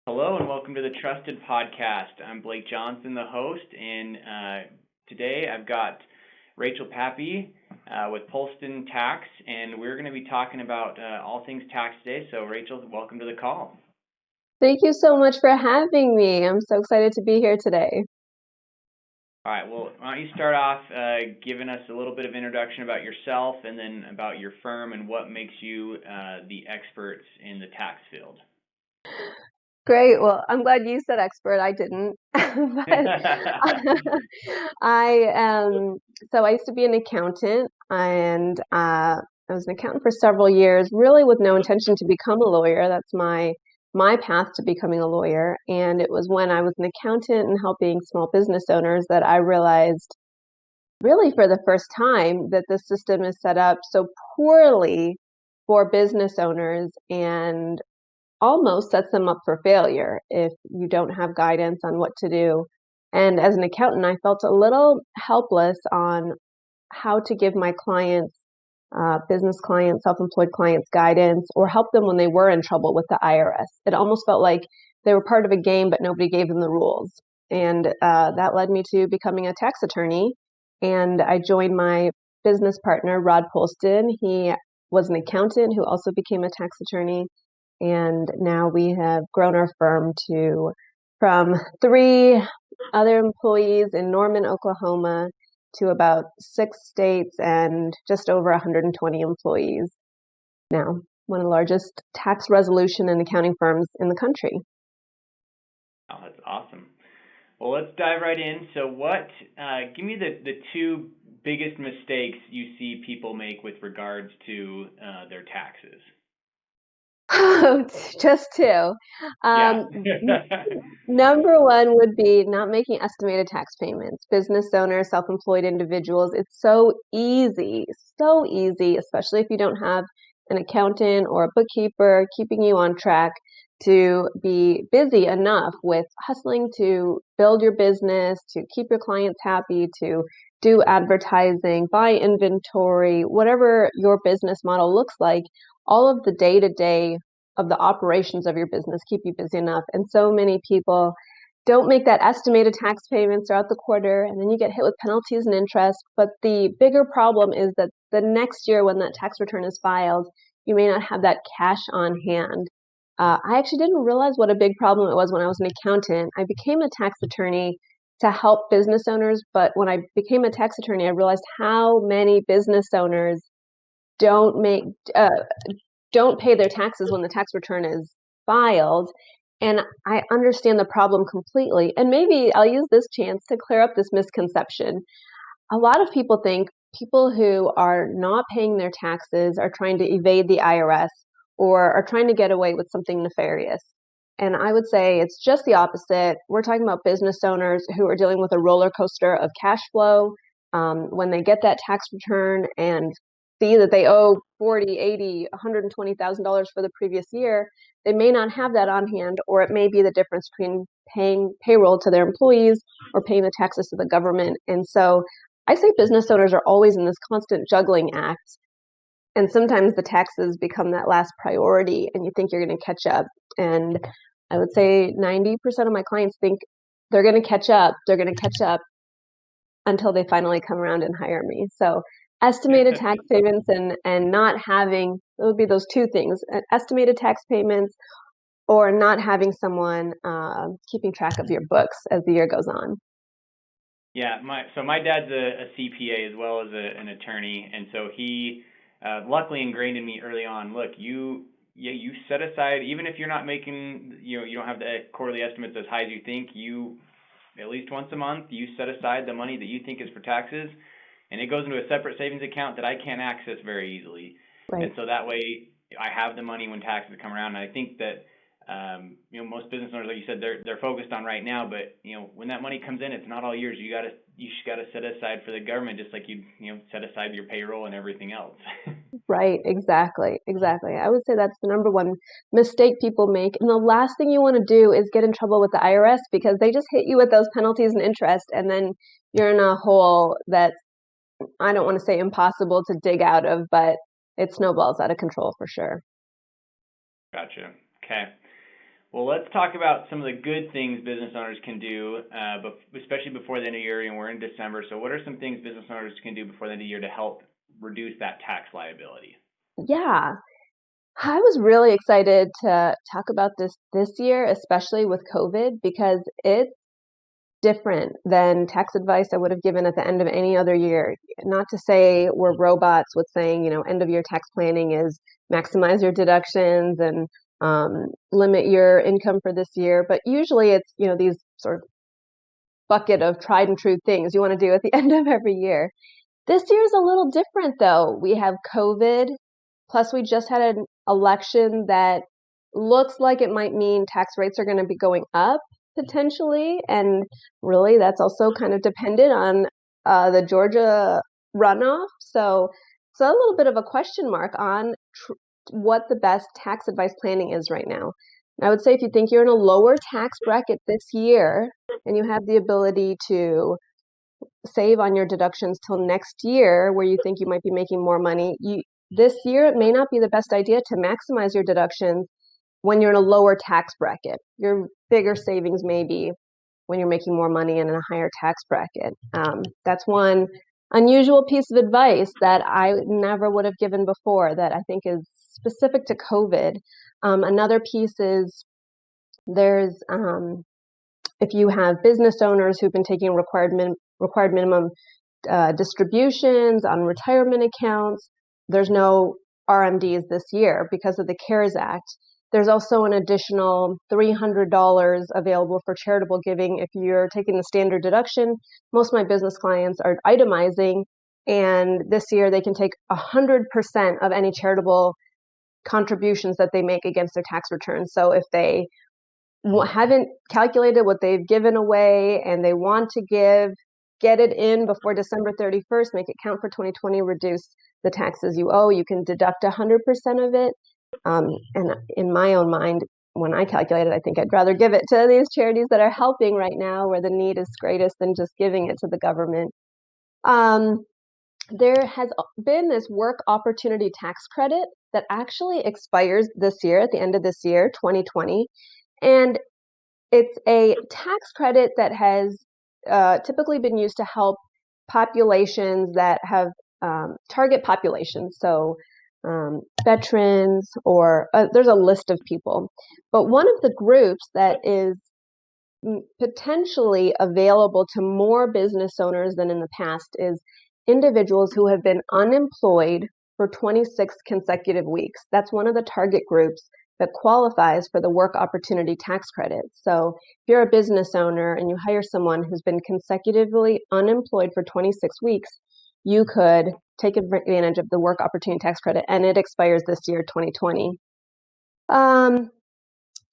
Hello and welcome to the Trusted Podcast. I'm Blake Johnson, the host, and today I've got Rachel Pappy with Polston Tax, and we're going to be talking about all things tax today. So Rachel, welcome to the call. Thank you so much for having me. I'm so excited to be here today. All right, well, why don't you start off giving us a little bit of introduction about yourself and then about your firm and what makes you the experts in the tax field. Great. Well, I'm glad you said expert. I didn't. But I used to be an accountant, and I was an accountant for several years, really with no intention to become a lawyer. That's my path to becoming a lawyer. And it was when I was an accountant and helping small business owners that I realized, really for the first time, that the system is set up so poorly for business owners and almost sets them up for failure if you don't have guidance on what to do. And as an accountant, I felt a little helpless on how to give my clients, business clients, self-employed clients, guidance or help them when they were in trouble with the IRS. It almost felt like they were part of a game, but nobody gave them the rules. And that led me to becoming a tax attorney. And I joined my business partner, Rod Polston. He was an accountant who also became a tax attorney. And now we have grown our firm from 3 other employees in Norman, Oklahoma, to about 6 states and just over 120 employees now. One of the largest tax resolution and accounting firms in the country. Oh, that's awesome. Well, let's dive right in. So give me the 2 biggest mistakes you see people make with regards to their taxes. Just 2. Yeah. Number 1 would be not making estimated tax payments. Business owners, self-employed individuals, it's so easy, especially if you don't have an accountant or a bookkeeper keeping you on track, to be busy enough with hustling to build your business, to keep your clients happy, to do advertising, buy inventory, whatever your business model looks like. All of the day-to-day of the operations of your business keep you busy enough. And so many people don't make that estimated tax payments throughout the quarter, and then you get hit with penalties and interest. But the bigger problem is that the next year when that tax return is filed, you may not have that cash on hand. I actually didn't realize what a big problem it was when I was an accountant. I became a tax attorney to help business owners, but when I became a tax attorney, I realized how many business owners don't pay their taxes when the tax return is filed. And I understand the problem completely. And maybe I'll use this chance to clear up this misconception. A lot of people think people who are not paying their taxes are trying to evade the IRS or are trying to get away with something nefarious. And I would say it's just the opposite. We're talking about business owners who are dealing with a roller coaster of cash flow. When they get that tax return and see that they owe $40,000, $80,000, $120,000 for the previous year, they may not have that on hand, or it may be the difference between paying payroll to their employees or paying the taxes to the government. And so I say business owners are always in this constant juggling act. And sometimes the taxes become that last priority and you think you're going to catch up. And I would say 90% of my clients think they're going to catch up. They're going to catch up until they finally come around and hire me. So estimated tax payments and not having, it would be those 2 things, estimated tax payments or not having someone keeping track of your books as the year goes on. Yeah, my dad's a CPA as well as an attorney, and so he luckily ingrained in me early on. Look, you set aside, even if you're not making, you don't have the quarterly estimates as high as you think. You at least once a month you set aside the money that you think is for taxes, and it goes into a separate savings account that I can't access very easily. Right. And so that way I have the money when taxes come around. And I think that most business owners, like you said, they're focused on right now, but when that money comes in, it's not all yours. You just gotta set aside for the government, just like you set aside your payroll and everything else. Right, exactly. I would say that's the number 1 mistake people make. And the last thing you want to do is get in trouble with the IRS, because they just hit you with those penalties and interest, and then you're in a hole that I don't want to say impossible to dig out of, but it snowballs out of control for sure. Gotcha. Okay. Well, let's talk about some of the good things business owners can do, especially before the end of the year, and we're in December. So what are some things business owners can do before the end of the year to help reduce that tax liability? Yeah, I was really excited to talk about this year, especially with COVID, because it's different than tax advice I would have given at the end of any other year. Not to say we're robots with saying, end of year tax planning is maximize your deductions and limit your income for this year. But usually it's, these sort of bucket of tried and true things you want to do at the end of every year. This year is a little different though. We have COVID, plus we just had an election that looks like it might mean tax rates are going to be going up potentially. And really, that's also kind of dependent on the Georgia runoff. So it's a little bit of a question mark on what the best tax advice planning is right now. And I would say if you think you're in a lower tax bracket this year and you have the ability to save on your deductions till next year where you think you might be making more money, this year it may not be the best idea to maximize your deductions when you're in a lower tax bracket. Your bigger savings may be when you're making more money and in a higher tax bracket. That's one unusual piece of advice that I never would have given before that I think is specific to COVID. Another piece is there's if you have business owners who've been taking required minimum distributions on retirement accounts, there's no RMDs this year because of the CARES Act. There's also an additional $300 available for charitable giving if you're taking the standard deduction. Most of my business clients are itemizing, and this year they can take 100% of any charitable contributions that they make against their tax return. So if they haven't calculated what they've given away and they want to get it in before December 31st, make it count for 2020, reduce the taxes you owe, you can deduct 100% of it. And in my own mind, when I calculate it, I think I'd rather give it to these charities that are helping right now where the need is greatest than just giving it to the government. There has been this work opportunity tax credit that actually expires this year, at the end of this year, 2020. And it's a tax credit that has typically been used to help populations that have target populations. So veterans, or there's a list of people. But one of the groups that is potentially available to more business owners than in the past is individuals who have been unemployed for 26 consecutive weeks. That's one of the target groups that qualifies for the work opportunity tax credit. So if you're a business owner and you hire someone who's been consecutively unemployed for 26 weeks, you could take advantage of the work opportunity tax credit, and it expires this year, 2020.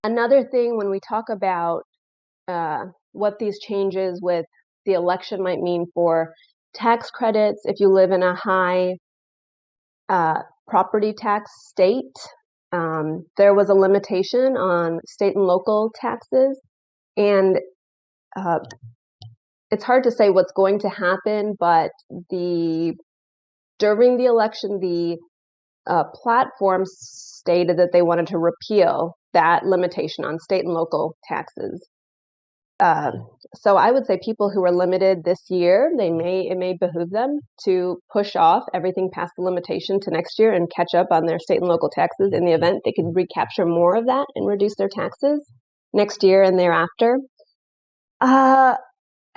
Another thing when we talk about what these changes with the election might mean for tax credits, if you live in a high property tax state, there was a limitation on state and local taxes, and it's hard to say what's going to happen, but during the election, the platform stated that they wanted to repeal that limitation on state and local taxes. So I would say people who are limited this year, it may behoove them to push off everything past the limitation to next year and catch up on their state and local taxes in the event they can recapture more of that and reduce their taxes next year and thereafter.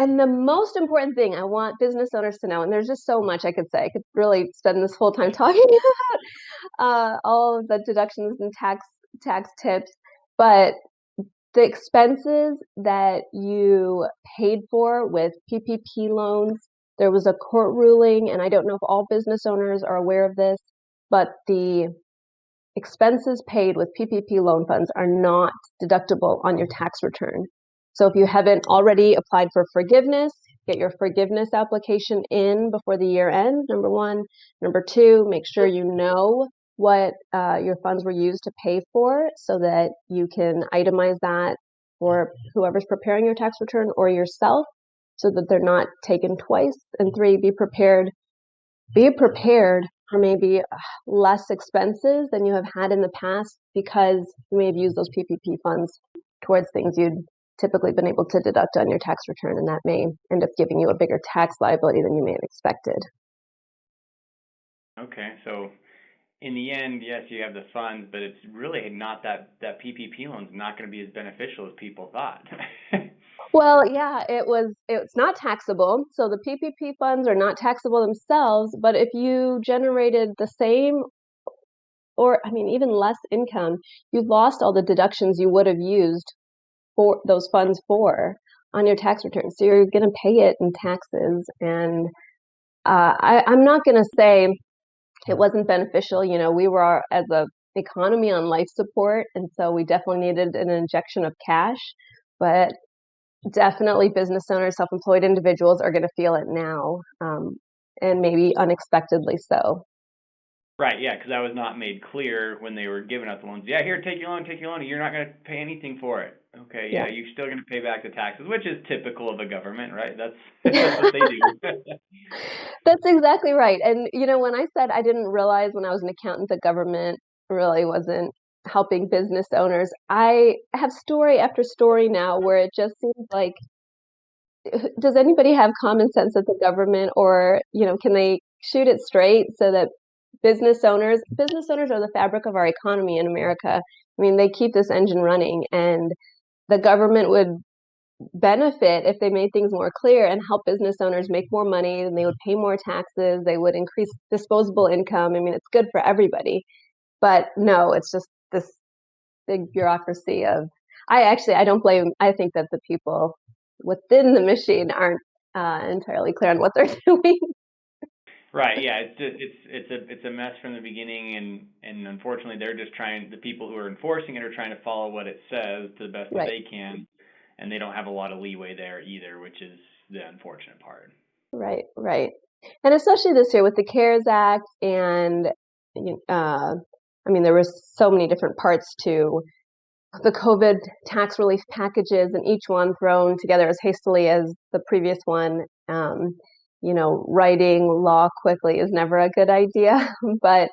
And the most important thing I want business owners to know, and there's just so much I could say, I could really spend this whole time talking about all of the deductions and tax tips, but the expenses that you paid for with PPP loans, there was a court ruling, and I don't know if all business owners are aware of this, but the expenses paid with PPP loan funds are not deductible on your tax return. So if you haven't already applied for forgiveness, get your forgiveness application in before the year ends, number one. Number two, make sure you know what your funds were used to pay for so that you can itemize that for whoever's preparing your tax return or yourself so that they're not taken twice. And three, be prepared or maybe less expenses than you have had in the past because you may have used those PPP funds towards things you'd typically been able to deduct on your tax return, and that may end up giving you a bigger tax liability than you may have expected. Okay, so in the end, yes, you have the funds, but it's really not that PPP loan's not going to be as beneficial as people thought. Well, yeah, it's not taxable. So the PPP funds are not taxable themselves, but if you generated the same or I mean even less income, you've lost all the deductions you would have used for those funds for on your tax return. So you're going to pay it in taxes. And I'm not going to say it wasn't beneficial. You know, we were as a economy on life support, and so we definitely needed an injection of cash. But definitely, business owners, self-employed individuals are going to feel it now, and maybe unexpectedly so. Right, yeah, because that was not made clear when they were giving us loans. Yeah, here, take your loan, and you're not going to pay anything for it. Okay, Yeah. yeah, you're still going to pay back the taxes, which is typical of a government, right? That's that's what they do. That's exactly right. And you know, when I said I didn't realize when I was an accountant the government really wasn't helping business owners, I have story after story now where it just seems like, does anybody have common sense at the government, or you know, can they shoot it straight so that business owners are the fabric of our economy in America. I mean, they keep this engine running, and the government would benefit if they made things more clear and help business owners make more money, and they would pay more taxes, they would increase disposable income. I mean, it's good for everybody. But no, it's just this big bureaucracy of I don't blame. I think that the people within the machine aren't entirely clear on what they're doing. Right, yeah, it's a mess from the beginning, and unfortunately, the people who are enforcing it are trying to follow what it says to the best that Right, they can, and they don't have a lot of leeway there either, which is the unfortunate part. right. And especially this year with the CARES Act, and I mean, there was so many different parts to the COVID tax relief packages, and each one thrown together as hastily as the previous one. You know, writing law quickly is never a good idea, but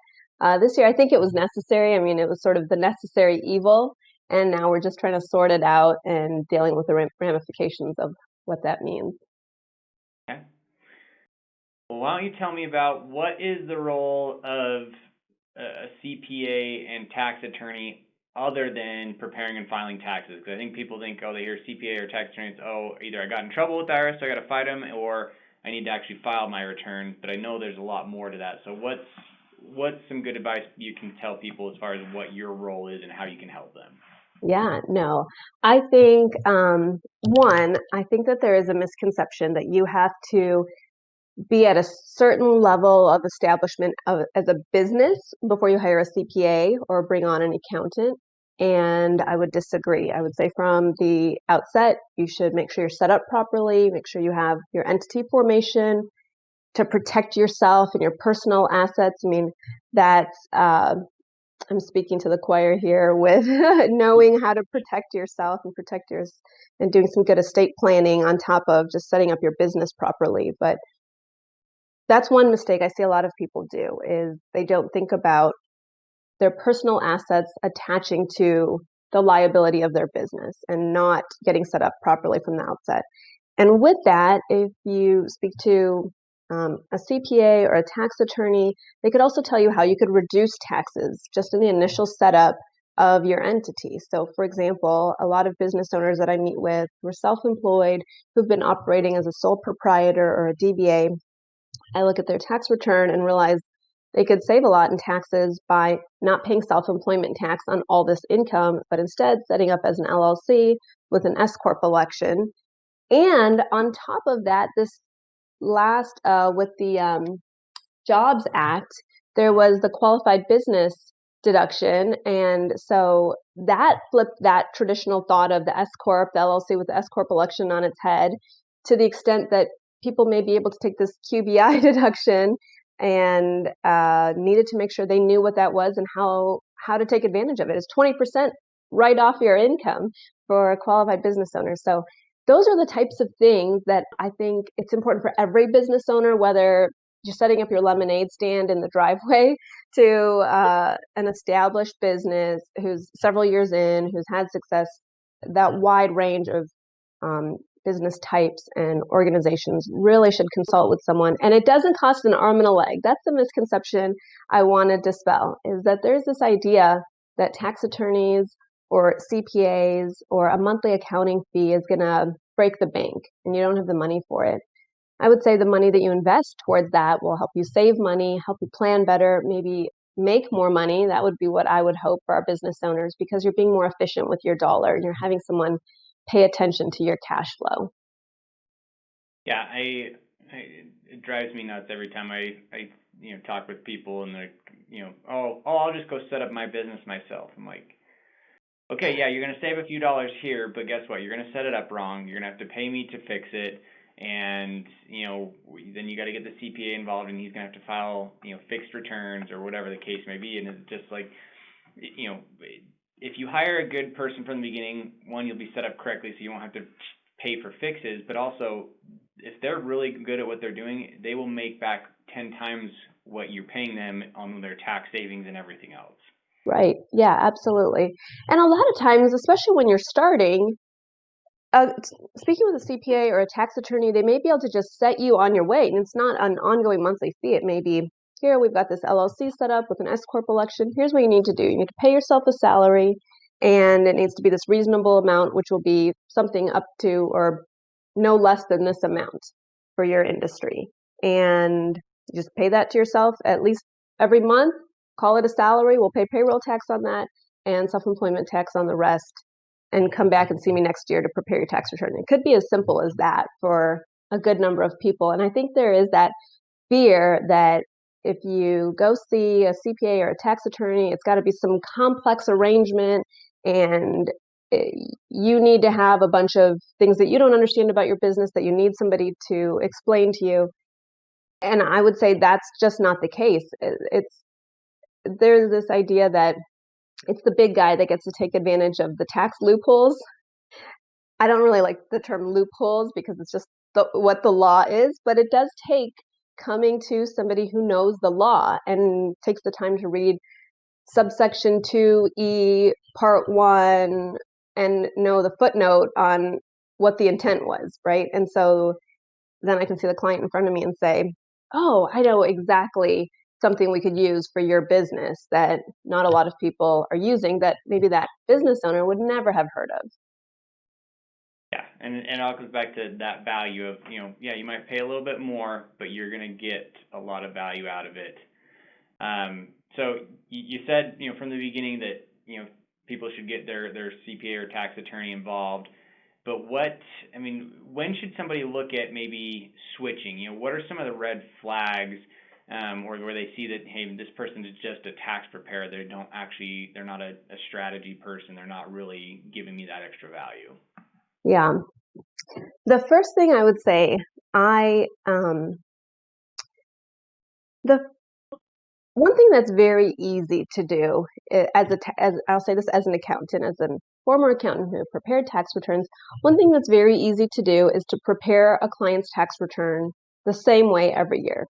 this year I think it was necessary. I mean, it was sort of the necessary evil, and now we're just trying to sort it out and dealing with the ramifications of what that means. Okay. Well, why don't you tell me about what is the role of a CPA and tax attorney other than preparing and filing taxes? Because I think people think, oh, they hear CPA or tax attorney, it's, oh, either I got in trouble with the IRS, so I got to fight them, or I need to actually file my return. But I know there's a lot more to that. So what's some good advice you can tell people as far as what your role is and how you can help them? Yeah, no. I think one, I think that there is a misconception that you have to be at a certain level of establishment as a business before you hire a CPA or bring on an accountant. And I would disagree. I would say from the outset, you should make sure you're set up properly, make sure you have your entity formation to protect yourself and your personal assets. I mean, that's, I'm speaking to the choir here with knowing how to protect yourself and and doing some good estate planning on top of just setting up your business properly. But that's one mistake I see a lot of people do is they don't think about their personal assets attaching to the liability of their business and not getting set up properly from the outset. And with that, if you speak to a CPA or a tax attorney, they could also tell you how you could reduce taxes just in the initial setup of your entity. So, for example, a lot of business owners that I meet with who are self-employed, who've been operating as a sole proprietor or a DBA, I look at their tax return and realize they could save a lot in taxes by not paying self-employment tax on all this income, but instead setting up as an LLC with an S corp election. And on top of that, this last with the Jobs Act, there was the qualified business deduction, and so that flipped that traditional thought of the S corp, the LLC with the S corp election on its head, to the extent that people may be able to take this QBI deduction and needed to make sure they knew what that was and how to take advantage of it. It's 20% right off your income for a qualified business owner. So those are the types of things that I think it's important for every business owner, whether just setting up your lemonade stand in the driveway to an established business who's several years in, who's had success, that wide range of business types and organizations really should consult with someone. And it doesn't cost an arm and a leg. That's the misconception I want to dispel, is that there's this idea that tax attorneys or CPAs or a monthly accounting fee is going to break the bank and you don't have the money for it. I would say the money that you invest towards that will help you save money, help you plan better, maybe make more money. That would be what I would hope for our business owners, because you're being more efficient with your dollar and you're having someone pay attention to your cash flow. Yeah, it drives me nuts every time I talk with people and they're, I'll just go set up my business myself. I'm like, okay, yeah, you're gonna save a few dollars here, but guess what? You're gonna set it up wrong. You're gonna have to pay me to fix it, and then you got to get the CPA involved, and he's gonna have to file fixed returns or whatever the case may be. And it's just like, you know, if you hire a good person from the beginning, one, you'll be set up correctly, so you won't have to pay for fixes. But also, if they're really good at what they're doing, they will make back 10 times what you're paying them on their tax savings and everything else. Right. Yeah, absolutely. And a lot of times, especially when you're starting, speaking with a CPA or a tax attorney, they may be able to just set you on your way. And it's not an ongoing monthly fee. It may be, here, we've got this LLC set up with an S Corp election. Here's what you need to do. You need to pay yourself a salary, and it needs to be this reasonable amount, which will be something up to or no less than this amount for your industry. And you just pay that to yourself at least every month. Call it a salary. We'll pay payroll tax on that and self-employment tax on the rest, and come back and see me next year to prepare your tax return. It could be as simple as that for a good number of people. And I think there is that fear that if you go see a CPA or a tax attorney, it's got to be some complex arrangement, and you need to have a bunch of things that you don't understand about your business that you need somebody to explain to you. And I would say that's just not the case. There's this idea that it's the big guy that gets to take advantage of the tax loopholes. I don't really like the term loopholes because it's just what the law is, but it does take coming to somebody who knows the law and takes the time to read subsection 2E, part 1, and know the footnote on what the intent was, right? And so then I can see the client in front of me and say, oh, I know exactly something we could use for your business that not a lot of people are using, that maybe that business owner would never have heard of. Yeah, and it all comes back to that value of, you might pay a little bit more, but you're going to get a lot of value out of it. So you said, from the beginning that, people should get their CPA or tax attorney involved. But when should somebody look at maybe switching? What are some of the red flags, or where they see that, hey, this person is just a tax preparer, they're not a strategy person, they're not really giving me that extra value? Yeah. The first thing I would say, the one thing that's very easy to do, as I'll say this as an accountant, as a former accountant who prepared tax returns, one thing that's very easy to do is to prepare a client's tax return the same way every year.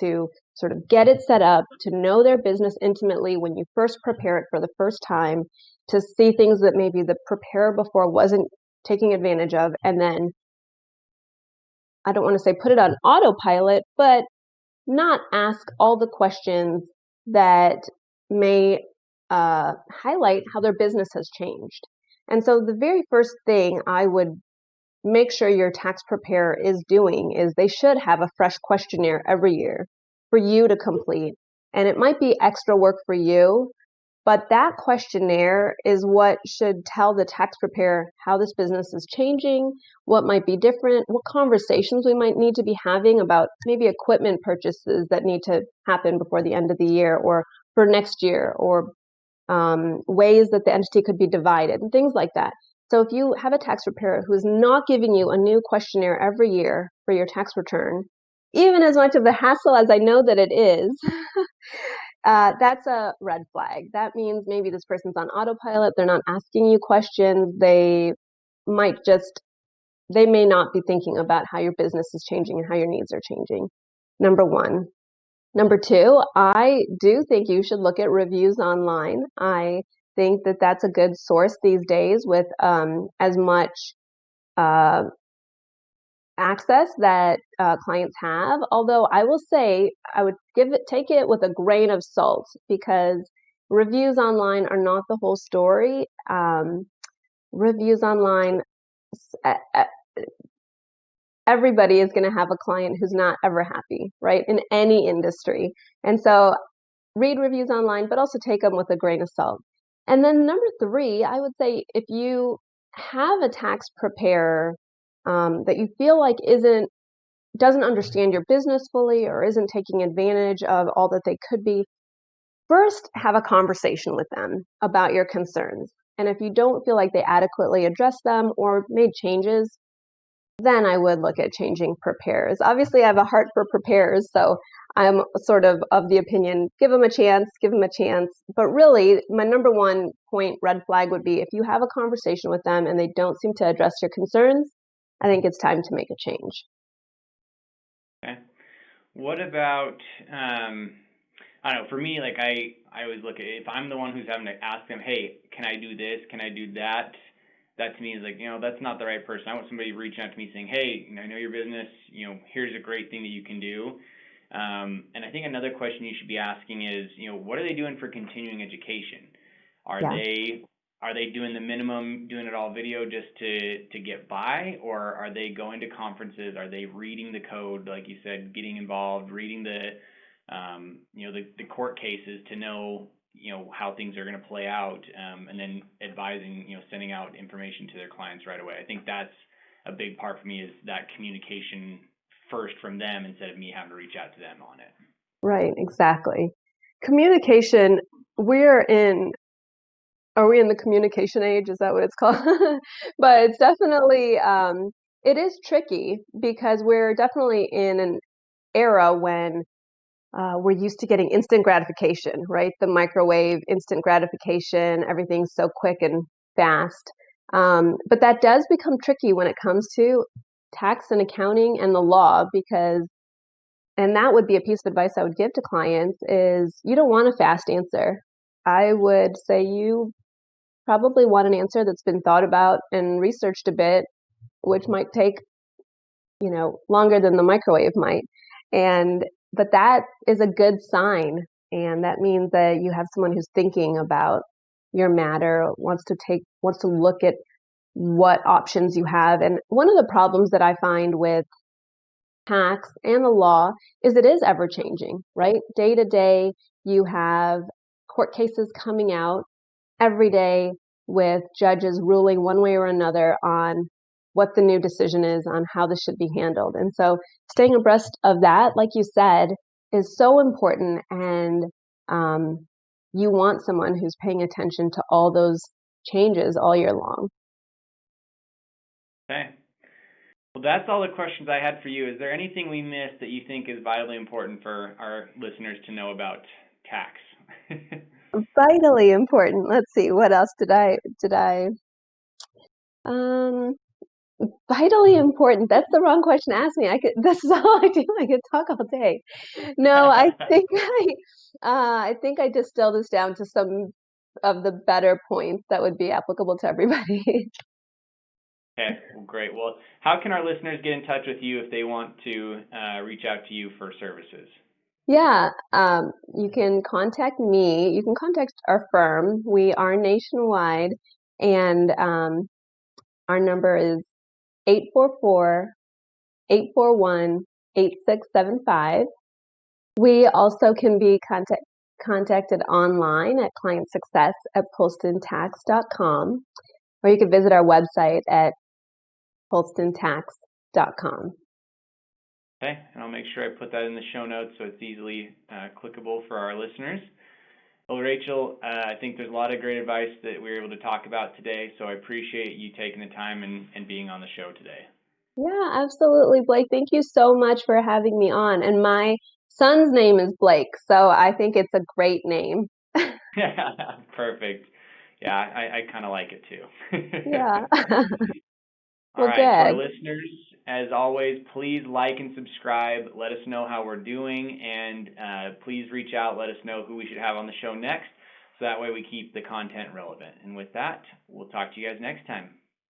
To sort of get it set up, to know their business intimately when you first prepare it for the first time, to see things that maybe the preparer before wasn't taking advantage of, and then, I don't want to say put it on autopilot, but not ask all the questions that may highlight how their business has changed. And so the very first thing I would make sure your tax preparer is doing is they should have a fresh questionnaire every year for you to complete. And it might be extra work for you, but that questionnaire is what should tell the tax preparer how this business is changing, what might be different, what conversations we might need to be having about maybe equipment purchases that need to happen before the end of the year or for next year, or ways that the entity could be divided and things like that. So if you have a tax preparer who's not giving you a new questionnaire every year for your tax return, even as much of a hassle as I know that it is, that's a red flag. That means maybe this person's on autopilot. They're not asking you questions. They may not be thinking about how your business is changing and how your needs are changing. number one. Number two, I do think you should look at reviews online. I think that that's a good source these days with as much uh, access that clients have. Although I will say I would take it with a grain of salt because reviews online are not the whole story. Reviews online, everybody is going to have a client who's not ever happy, right? In any industry. And so read reviews online, but also take them with a grain of salt. And then number three, I would say if you have a tax preparer that you feel like doesn't understand your business fully or isn't taking advantage of all that they could be, first have a conversation with them about your concerns. And if you don't feel like they adequately address them or made changes, then I would look at changing preparers. Obviously, I have a heart for preparers, so I'm sort of the opinion, give them a chance, give them a chance. But really, my number one point red flag would be if you have a conversation with them and they don't seem to address your concerns, I think it's time to make a change. Okay. What about, I don't know, for me, like I always look at, if I'm the one who's having to ask them, hey, can I do this? Can I do that? That to me is like, that's not the right person. I want somebody reaching out to me saying, hey, I know your business, here's a great thing that you can do. And I think another question you should be asking is, what are they doing for continuing education? Are Yeah. they are they doing the minimum, doing it all video just to get by, or are they going to conferences? Are they reading the code, like you said, getting involved, reading the court cases to know how things are going to play out, and then advising, sending out information to their clients right away. I think that's a big part for me, is that communication first from them instead of me having to reach out to them on it. Right, exactly. Communication, we're in are we in the communication age? Is that what it's called? But it's definitely it is tricky because we're definitely in an era when we're used to getting instant gratification, right? The microwave, instant gratification, everything's so quick and fast. But that does become tricky when it comes to tax and accounting and the law because, and that would be a piece of advice I would give to clients is you don't want a fast answer. I would say you probably want an answer that's been thought about and researched a bit, which might take, longer than the microwave might. And but that is a good sign, and that means that you have someone who's thinking about your matter, wants to look at what options you have. And one of the problems that I find with tax and the law is it is ever changing, right? Day to day, you have court cases coming out every day with judges ruling one way or another on what the new decision is on how this should be handled. And so staying abreast of that, like you said, is so important. And um, you want someone who's paying attention to all those changes all year long. Okay. Well, that's all the questions I had for you. Is there anything we missed that you think is vitally important for our listeners to know about tax? Vitally important. Let's see, what else did I um vitally important. That's the wrong question to ask me. This is all I do. I could talk all day. No, I think I think I distilled this down to some of the better points that would be applicable to everybody. Okay, well, great. Well, how can our listeners get in touch with you if they want to reach out to you for services? Yeah, you can contact me. You can contact our firm. We are nationwide, and our number is 844-841-8675. We also can be contacted online at clientsuccess@polstontax.com, or you can visit our website at polstontax.com. Okay, and I'll make sure I put that in the show notes so it's easily clickable for our listeners. Well, Rachel, I think there's a lot of great advice that we were able to talk about today, so I appreciate you taking the time and being on the show today. Yeah, absolutely, Blake. Thank you so much for having me on. And my son's name is Blake, so I think it's a great name. Perfect. Yeah, I kind of like it too. Yeah. All Well, right, to our good. listeners, as always, please like and subscribe. Let us know how we're doing, and please reach out. Let us know who we should have on the show next, so that way we keep the content relevant. And with that, we'll talk to you guys next time.